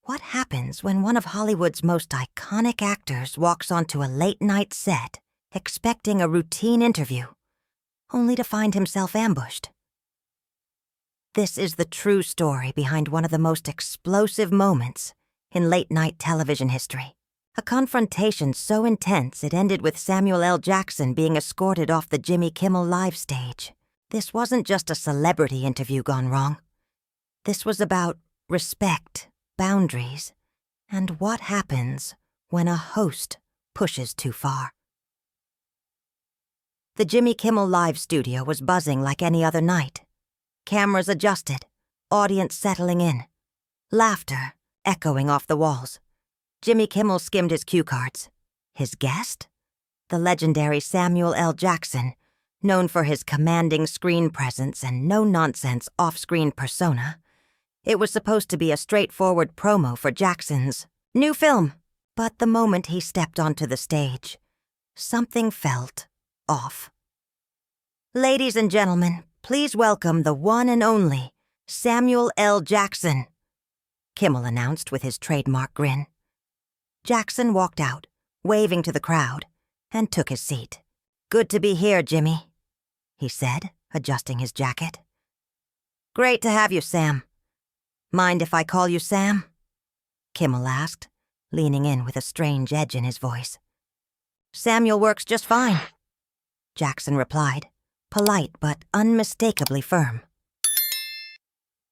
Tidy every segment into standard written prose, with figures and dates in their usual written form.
What happens when one of Hollywood's most iconic actors walks onto a late-night set expecting a routine interview, only to find himself ambushed? This is the true story behind one of the most explosive moments in late-night television history. A confrontation so intense it ended with Samuel L. Jackson being escorted off the Jimmy Kimmel live stage. This wasn't just a celebrity interview gone wrong. This was about respect, boundaries, and what happens when a host pushes too far. The Jimmy Kimmel live studio was buzzing like any other night. Cameras adjusted, audience settling in, laughter echoing off the walls. Jimmy Kimmel skimmed his cue cards. His guest? The legendary Samuel L. Jackson, known for his commanding screen presence and no-nonsense off-screen persona. It was supposed to be a straightforward promo for Jackson's new film. But the moment he stepped onto the stage, something felt off. Ladies and gentlemen, please welcome the one and only Samuel L. Jackson, Kimmel announced with his trademark grin. Jackson walked out, waving to the crowd, and took his seat. "Good to be here, Jimmy," he said, adjusting his jacket. "Great to have you, Sam. Mind if I call you Sam?" Kimmel asked, leaning in with a strange edge in his voice. "Samuel works just fine," Jackson replied, polite but unmistakably firm.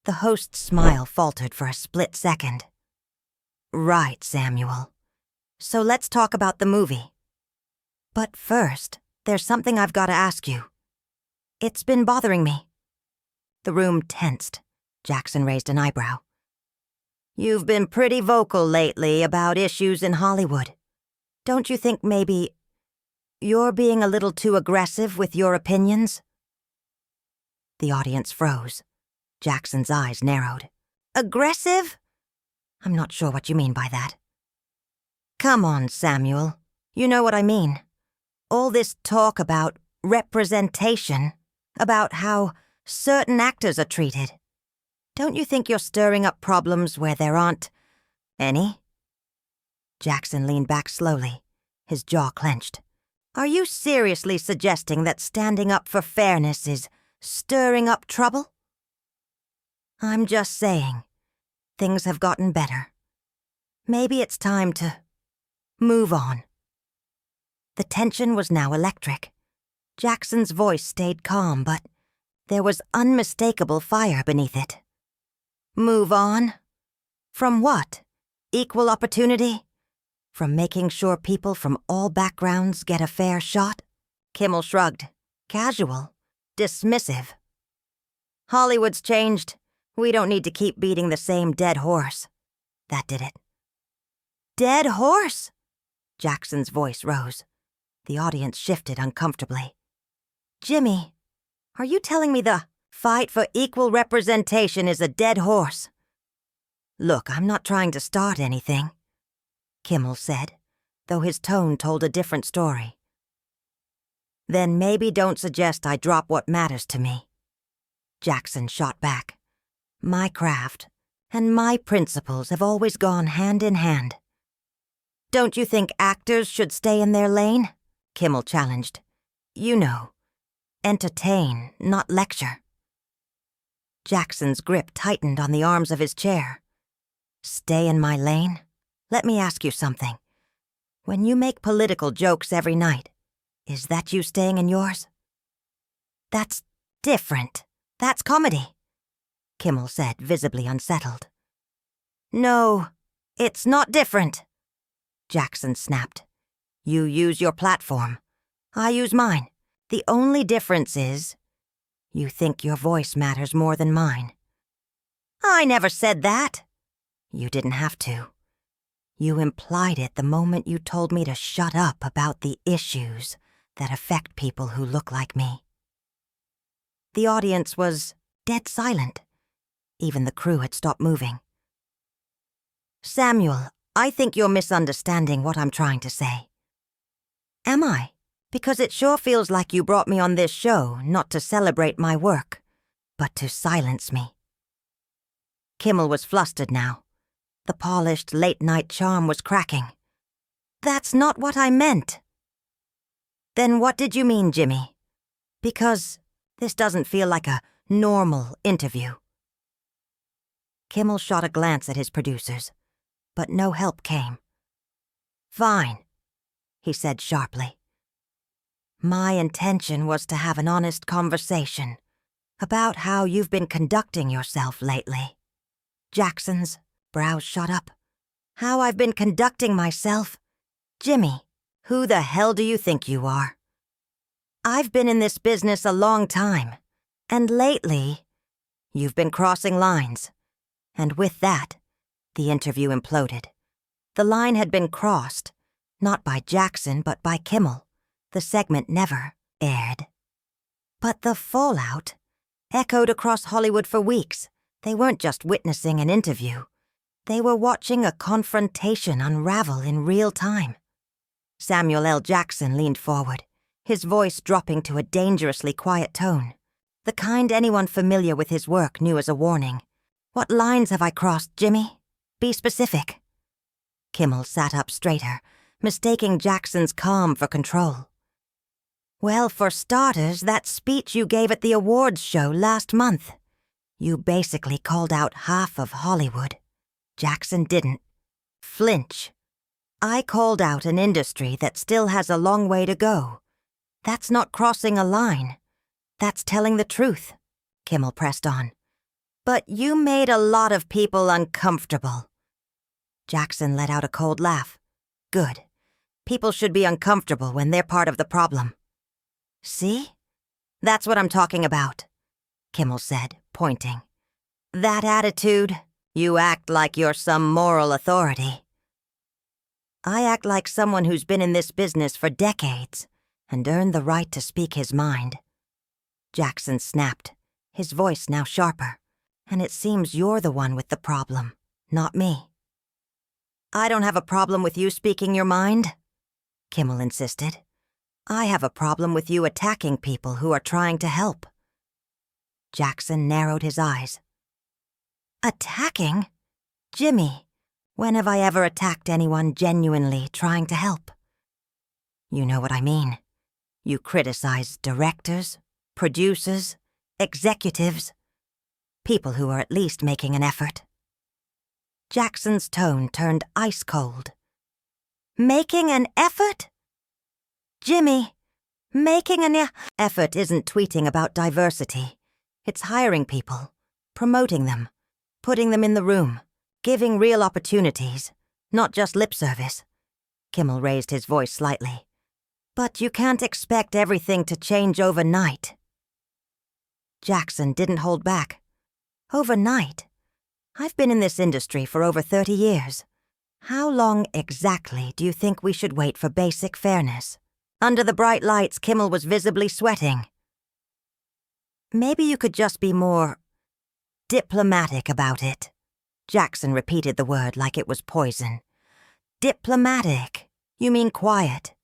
The host's smile faltered for a split second. "Right, Samuel. So let's talk about the movie. But first, there's something I've got to ask you. It's been bothering me." The room tensed. Jackson raised an eyebrow. "You've been pretty vocal lately about issues in Hollywood. Don't you think maybe you're being a little too aggressive with your opinions?" The audience froze. Jackson's eyes narrowed. "Aggressive? I'm not sure what you mean by that." "Come on, Samuel. You know what I mean. All this talk about representation, about how certain actors are treated. Don't you think you're stirring up problems where there aren't any?" Jackson leaned back slowly, his jaw clenched. "Are you seriously suggesting that standing up for fairness is stirring up trouble?" "I'm just saying, things have gotten better. Maybe it's time to move on." The tension was now electric. Jackson's voice stayed calm, but there was unmistakable fire beneath it. "Move on? From what? Equal opportunity? From making sure people from all backgrounds get a fair shot?" Kimmel shrugged. Casual. Dismissive. "Hollywood's changed. We don't need to keep beating the same dead horse." That did it. "Dead horse?" Jackson's voice rose. The audience shifted uncomfortably. "Jimmy, are you telling me the fight for equal representation is a dead horse?" "Look, I'm not trying to start anything," Kimmel said, though his tone told a different story. "Then maybe don't suggest I drop what matters to me." Jackson shot back. "My craft and my principles have always gone hand in hand." "Don't you think actors should stay in their lane?" Kimmel challenged. "You know, entertain, not lecture." Jackson's grip tightened on the arms of his chair. "Stay in my lane? Let me ask you something. When you make political jokes every night, is that you staying in yours?" "That's different. That's comedy," Kimmel said, visibly unsettled. "No, it's not different," Jackson snapped. "You use your platform. I use mine. The only difference is you think your voice matters more than mine." "I never said that." "You didn't have to. You implied it the moment you told me to shut up about the issues that affect people who look like me." The audience was dead silent. Even the crew had stopped moving. "Samuel, I think you're misunderstanding what I'm trying to say." "Am I? Because it sure feels like you brought me on this show not to celebrate my work, but to silence me." Kimmel was flustered now. The polished late-night charm was cracking. "That's not what I meant." "Then what did you mean, Jimmy? Because this doesn't feel like a normal interview." Kimmel shot a glance at his producers, but no help came. "Fine," he said sharply. "My intention was to have an honest conversation about how you've been conducting yourself lately." Jackson's brows shot up. "How I've been conducting myself? Jimmy, who the hell do you think you are? I've been in this business a long time, and lately, you've been crossing lines." And with that, the interview imploded. The line had been crossed, not by Jackson but by Kimmel. The segment never aired. But the fallout echoed across Hollywood for weeks. They weren't just witnessing an interview. They were watching a confrontation unravel in real time. Samuel L. Jackson leaned forward, his voice dropping to a dangerously quiet tone, the kind anyone familiar with his work knew as a warning. "What lines have I crossed, Jimmy? Be specific." Kimmel sat up straighter, mistaking Jackson's calm for control. "Well, for starters, that speech you gave at the awards show last month. You basically called out half of Hollywood. Jackson didn't flinch. I called out an industry that still has a long way to go. That's not crossing a line. That's telling the truth," Kimmel pressed on. "But you made a lot of people uncomfortable." Jackson let out a cold laugh. "Good. People should be uncomfortable when they're part of the problem." "See? That's what I'm talking about," Kimmel said, pointing. "That attitude, you act like you're some moral authority." "I act like someone who's been in this business for decades and earned the right to speak his mind." Jackson snapped, his voice now sharper. "And it seems you're the one with the problem, not me." "I don't have a problem with you speaking your mind," Kimmel insisted. "I have a problem with you attacking people who are trying to help." Jackson narrowed his eyes. "Attacking? Jimmy, when have I ever attacked anyone genuinely trying to help?" "You know what I mean. You criticize directors, producers, executives, people who are at least making an effort." Jackson's tone turned ice cold. "Making an effort? Jimmy, making an effort isn't tweeting about diversity. It's hiring people, promoting them, putting them in the room, giving real opportunities, not just lip service." Kimmel raised his voice slightly. "But you can't expect everything to change overnight." Jackson didn't hold back. "Overnight? I've been in this industry for over 30 years. How long exactly do you think we should wait for basic fairness?" Under the bright lights, Kimmel was visibly sweating. "Maybe you could just be more diplomatic about it." Jackson repeated the word like it was poison. "Diplomatic. You mean quiet.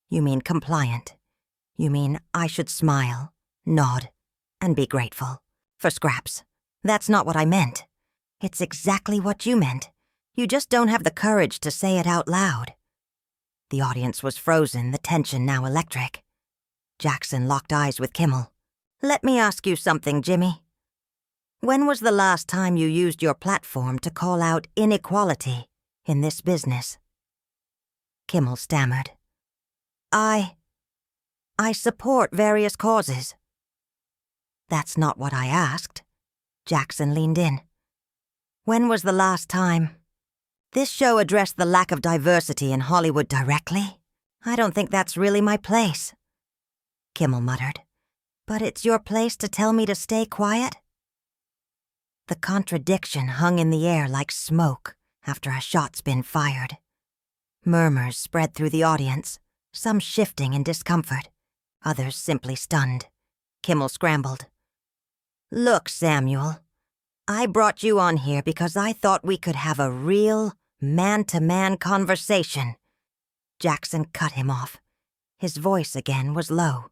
You mean compliant. You mean I should smile, nod, and be grateful. For scraps. That's not what I meant. It's exactly what you meant. You just don't have the courage to say it out loud." The audience was frozen, the tension now electric. Jackson locked eyes with Kimmel. "Let me ask you something, Jimmy. When was the last time you used your platform to call out inequality in this business?" Kimmel stammered. I support various causes." "That's not what I asked." Jackson leaned in. "When was the last time this show addressed the lack of diversity in Hollywood directly? I don't think that's really my place." Kimmel muttered. "But it's your place to tell me to stay quiet?" The contradiction hung in the air like smoke after a shot's been fired. Murmurs spread through the audience, some shifting in discomfort, others simply stunned. Kimmel scrambled. "Look, Samuel, I brought you on here because I thought we could have a real man-to-man conversation." Jackson cut him off. His voice again was low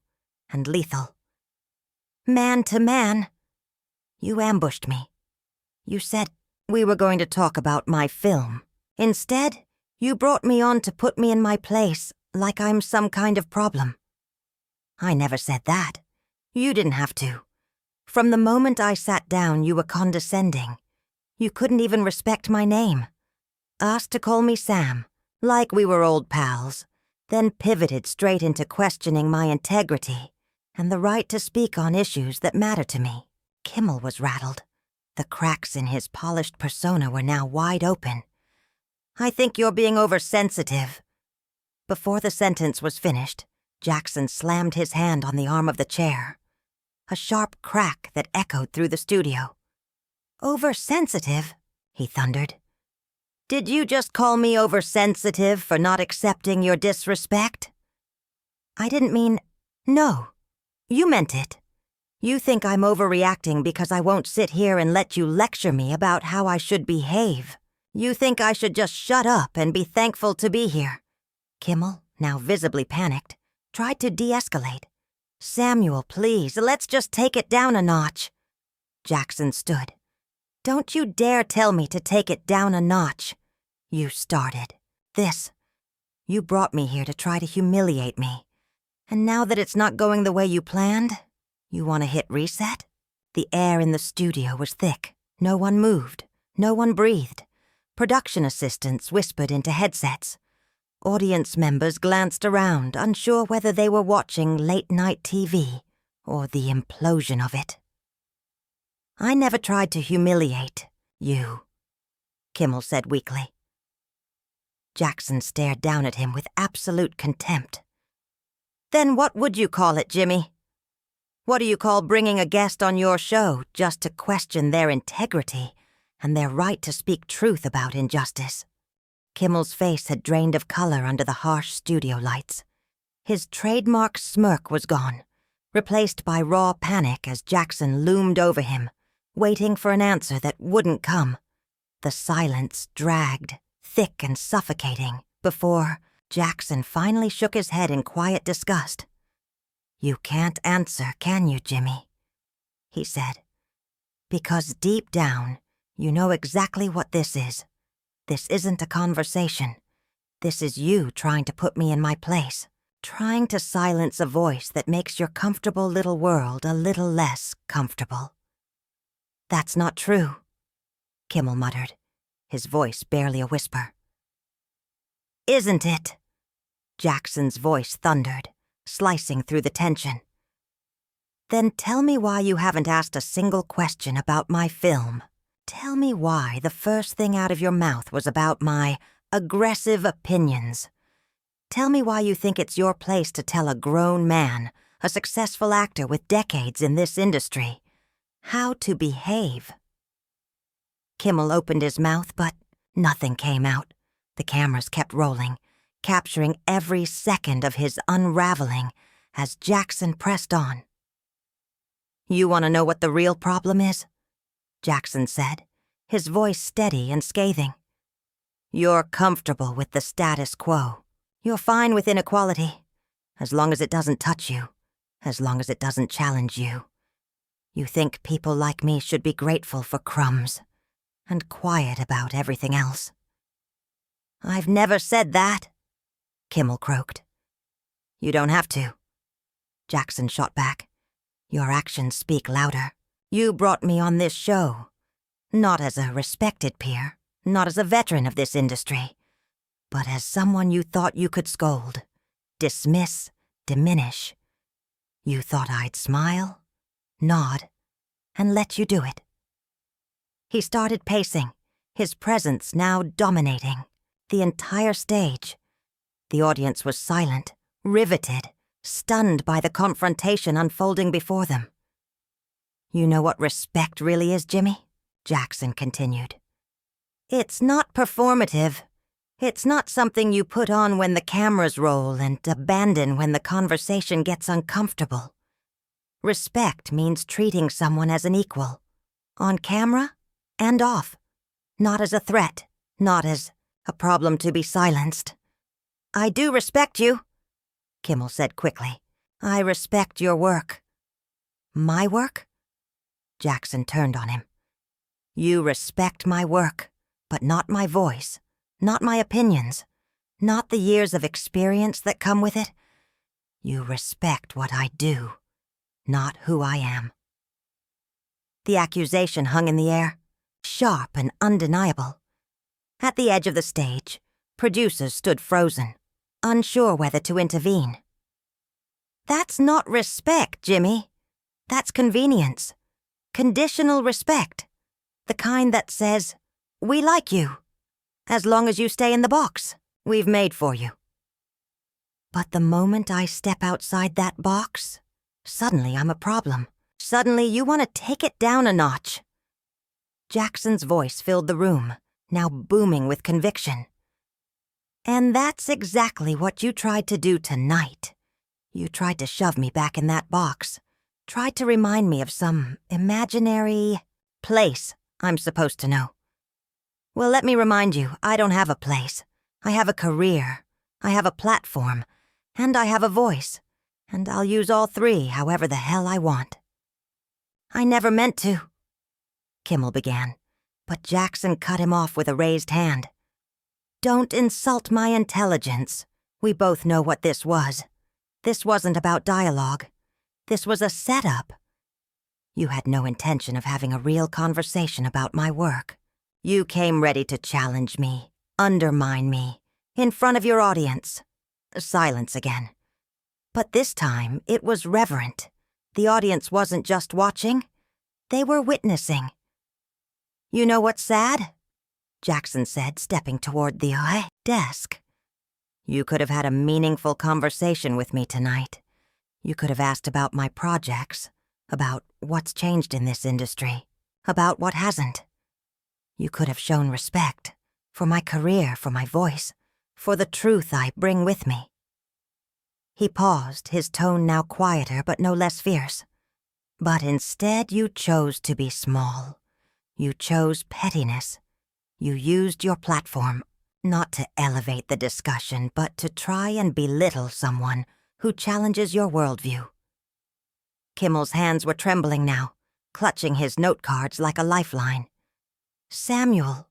and lethal. "Man-to-man? You ambushed me. You said we were going to talk about my film. Instead, you brought me on to put me in my place like I'm some kind of problem. I never said that. You didn't have to. From the moment I sat down, you were condescending. You couldn't even respect my name. Asked to call me Sam, like we were old pals, then pivoted straight into questioning my integrity and the right to speak on issues that matter to me. Kimmel was rattled. The cracks in his polished persona were now wide open. I think you're being oversensitive. Before the sentence was finished, Jackson slammed his hand on the arm of the chair. A sharp crack that echoed through the studio. Oversensitive? He thundered. Did you just call me oversensitive for not accepting your disrespect? I didn't mean... No. You meant it. You think I'm overreacting because I won't sit here and let you lecture me about how I should behave. You think I should just shut up and be thankful to be here. Kimmel, now visibly panicked, tried to de-escalate. Samuel, please, let's just take it down a notch. Jackson stood. Don't you dare tell me to take it down a notch. You started. This. You brought me here to try to humiliate me. And now that it's not going the way you planned, you want to hit reset? The air in the studio was thick. No one moved. No one breathed. Production assistants whispered into headsets. Audience members glanced around, unsure whether they were watching late-night TV or the implosion of it. I never tried to humiliate you, Kimmel said weakly. Jackson stared down at him with absolute contempt. Then what would you call it, Jimmy? What do you call bringing a guest on your show just to question their integrity and their right to speak truth about injustice? Kimmel's face had drained of color under the harsh studio lights. His trademark smirk was gone, replaced by raw panic as Jackson loomed over him, waiting for an answer that wouldn't come. The silence dragged, thick and suffocating, before Jackson finally shook his head in quiet disgust. You can't answer, can you, Jimmy? He said. Because deep down, you know exactly what this is. This isn't a conversation. This is you trying to put me in my place, trying to silence a voice that makes your comfortable little world a little less comfortable. That's not true, Kimmel muttered, his voice barely a whisper. Isn't it? Jackson's voice thundered, slicing through the tension. Then tell me why you haven't asked a single question about my film. Tell me why the first thing out of your mouth was about my aggressive opinions. Tell me why you think it's your place to tell a grown man, a successful actor with decades in this industry, how to behave. Kimmel opened his mouth, but nothing came out. The cameras kept rolling, capturing every second of his unraveling as Jackson pressed on. You want to know what the real problem is? Jackson said, his voice steady and scathing. You're comfortable with the status quo. You're fine with inequality, as long as it doesn't touch you, as long as it doesn't challenge you. You think people like me should be grateful for crumbs and quiet about everything else. I've never said that, Kimmel croaked. You don't have to. Jackson shot back. Your actions speak louder. You brought me on this show, not as a respected peer, not as a veteran of this industry, but as someone you thought you could scold, dismiss, diminish. You thought I'd smile, nod, and let you do it. He started pacing, his presence now dominating the entire stage. The audience was silent, riveted, stunned by the confrontation unfolding before them. You know what respect really is, Jimmy? Jackson continued. It's not performative. It's not something you put on when the cameras roll and abandon when the conversation gets uncomfortable. Respect means treating someone as an equal, on camera and off, not as a threat, not as a problem to be silenced. I do respect you, Kimmel said quickly. I respect your work. My work? Jackson turned on him. You respect my work, but not my voice, not my opinions, not the years of experience that come with it. You respect what I do, not who I am." The accusation hung in the air, sharp and undeniable. At the edge of the stage, producers stood frozen, unsure whether to intervene. "That's not respect, Jimmy. That's convenience. Conditional respect. The kind that says, 'We like you. As long as you stay in the box we've made for you.' But the moment I step outside that box, suddenly I'm a problem. Suddenly you want to take it down a notch." Jackson's voice filled the room, now booming with conviction. "And that's exactly what you tried to do tonight. You tried to shove me back in that box, tried to remind me of some imaginary place I'm supposed to know. Well, let me remind you, I don't have a place. I have a career, I have a platform, and I have a voice, and I'll use all three however the hell I want." "I never meant to," Kimmel began, but Jackson cut him off with a raised hand. "Don't insult my intelligence. We both know what this was. This wasn't about dialogue. This was a setup. You had no intention of having a real conversation about my work. You came ready to challenge me, undermine me, in front of your audience." Silence again. But this time, it was reverent. The audience wasn't just watching. They were witnessing. "You know what's sad?" Jackson said, stepping toward the desk. "You could have had a meaningful conversation with me tonight. You could have asked about my projects, about what's changed in this industry, about what hasn't. You could have shown respect for my career, for my voice, for the truth I bring with me." He paused, his tone now quieter but no less fierce. "But instead you chose to be small. You chose pettiness. You used your platform not to elevate the discussion, but to try and belittle someone who challenges your worldview." Kimmel's hands were trembling now, clutching his note cards like a lifeline. "Samuel,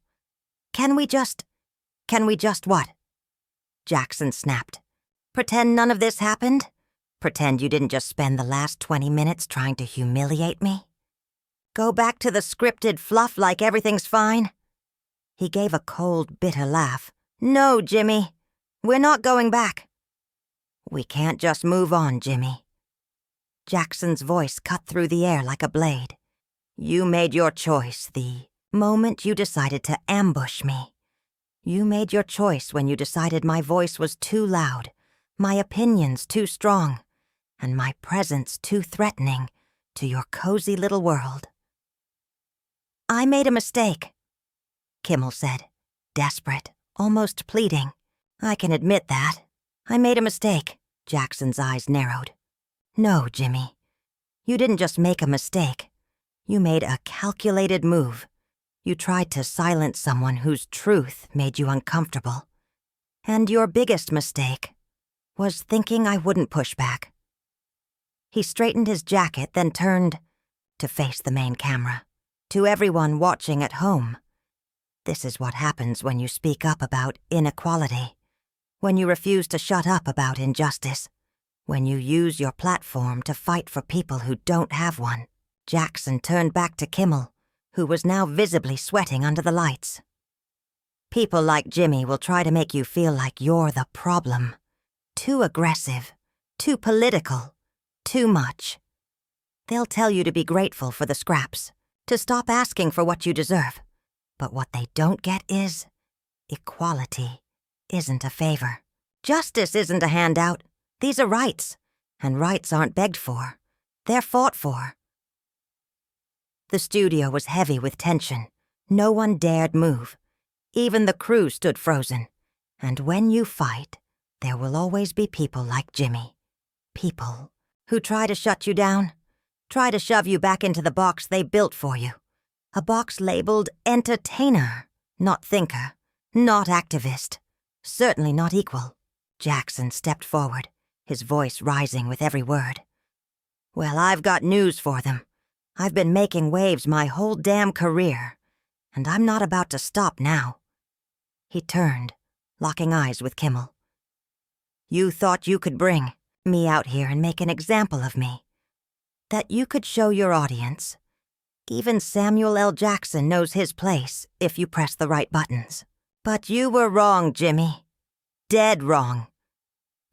can we just what?" Jackson snapped. "Pretend none of this happened? Pretend you didn't just spend the last 20 minutes trying to humiliate me? Go back to the scripted fluff like everything's fine?" He gave a cold, bitter laugh. "No, Jimmy. We're not going back." "We can't just move on, Jimmy." Jackson's voice cut through the air like a blade. "You made your choice the moment you decided to ambush me. You made your choice when you decided my voice was too loud, my opinions too strong, and my presence too threatening to your cozy little world." "I made a mistake," Kimmel said, desperate, almost pleading. "I can admit that. I made a mistake." Jackson's eyes narrowed. "No, Jimmy. You didn't just make a mistake. You made a calculated move. You tried to silence someone whose truth made you uncomfortable. And your biggest mistake was thinking I wouldn't push back." He straightened his jacket, then turned to face the main camera. To everyone watching at home, this is what happens when you speak up about inequality, when you refuse to shut up about injustice, when you use your platform to fight for people who don't have one. Jackson turned back to Kimmel, who was now visibly sweating under the lights. "People like Jimmy will try to make you feel like you're the problem. Too aggressive, too political, too much. They'll tell you to be grateful for the scraps, to stop asking for what you deserve. But what they don't get is equality isn't a favor. Justice isn't a handout. These are rights, and rights aren't begged for. They're fought for." The studio was heavy with tension. No one dared move. Even the crew stood frozen. And when you fight, there will always be people like Jimmy. People who try to shut you down, try to shove you back into the box they built for you. A box labeled entertainer, not thinker, not activist, certainly not equal. Jackson stepped forward, his voice rising with every word. "Well, I've got news for them. I've been making waves my whole damn career, and I'm not about to stop now." He turned, locking eyes with Kimmel. "You thought you could bring me out here and make an example of me. That you could show your audience. Even Samuel L. Jackson knows his place if you press the right buttons. But you were wrong, Jimmy. Dead wrong.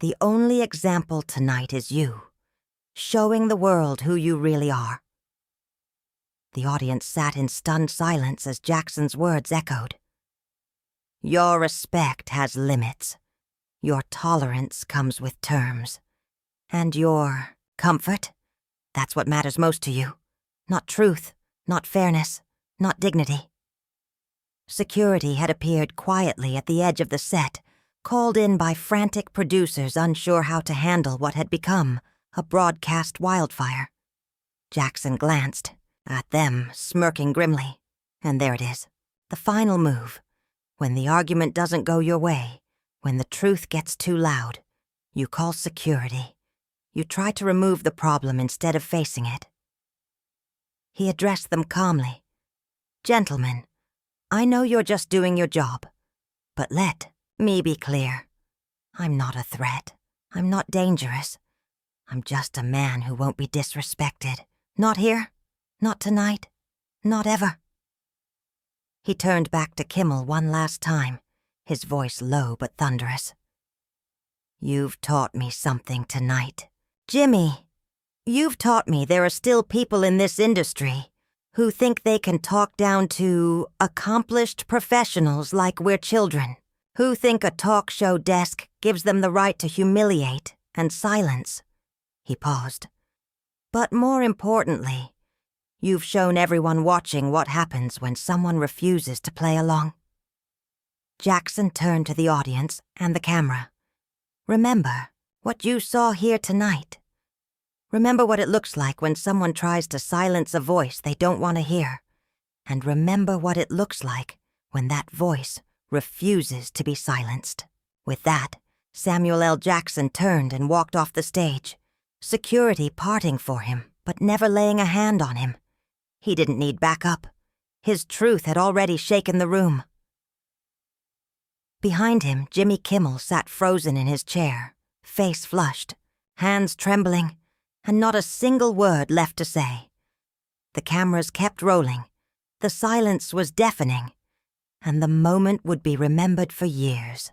The only example tonight is you, showing the world who you really are." The audience sat in stunned silence as Jackson's words echoed. "Your respect has limits. Your tolerance comes with terms. And your comfort, that's what matters most to you. Not truth, not fairness, not dignity." Security had appeared quietly at the edge of the set, called in by frantic producers unsure how to handle what had become a broadcast wildfire. Jackson glanced at them, smirking grimly. And there it is, the final move. When the argument doesn't go your way, when the truth gets too loud, you call security. You try to remove the problem instead of facing it. He addressed them calmly. "Gentlemen, I know you're just doing your job, but let me be clear. I'm not a threat. I'm not dangerous. I'm just a man who won't be disrespected. Not here, not tonight, not ever." He turned back to Kimmel one last time, his voice low but thunderous. "You've taught me something tonight. Jimmy, you've taught me there are still people in this industry who think they can talk down to accomplished professionals like we're children, who think a talk show desk gives them the right to humiliate and silence." He paused. "But more importantly, you've shown everyone watching what happens when someone refuses to play along." Jackson turned to the audience and the camera. "Remember what you saw here tonight. Remember what it looks like when someone tries to silence a voice they don't want to hear. And remember what it looks like when that voice refuses to be silenced." With that, Samuel L. Jackson turned and walked off the stage, security parting for him, but never laying a hand on him. He didn't need backup. His truth had already shaken the room. Behind him, Jimmy Kimmel sat frozen in his chair, face flushed, hands trembling, and not a single word left to say. The cameras kept rolling. The silence was deafening, and the moment would be remembered for years.